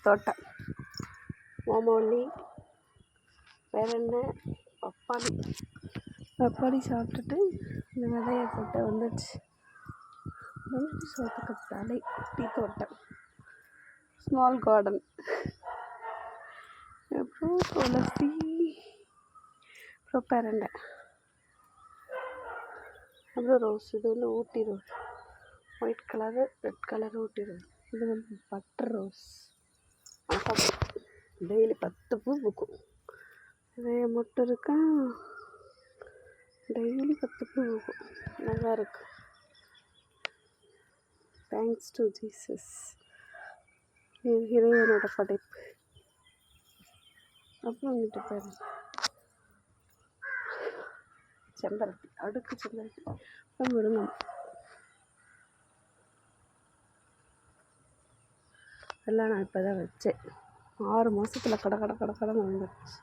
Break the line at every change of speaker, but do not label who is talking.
தோட்டம். ஓமவல்லி, வேற என்ன, பப்பாளி சாப்பிட்டுட்டு இந்த விதையை போட்டு வந்துடுச்சு. சோத்துக்கத்தாழை டீ தோட்டம், ஸ்மால் கார்டன், அப்புறம் துளசி, அப்புறம் பெரண்டை, அப்புறம் ரோஸ். இது வந்து Ooty rose, white colour, red colour Ooty rose. இது வந்து பட்டர் ரோஸ். டெய்லி 10 பூ பூக்கும். நிறைய மொட்டு இருக்கா, டெய்லி 10 பூ பூக்கும். நல்லா இருக்கு. தேங்க்ஸ் டு ஜீசஸ், இறைவனோட படைப்பு. அப்புறம் இங்கிட்ட பாரு, செம்பருத்தி, அடுக்கு செம்பருத்தி, அப்புறம் முருங்கை. எல்லாம் நான் இப்போ தான் வச்சேன். 6 மாதத்தில் கடை வந்துடுச்சு.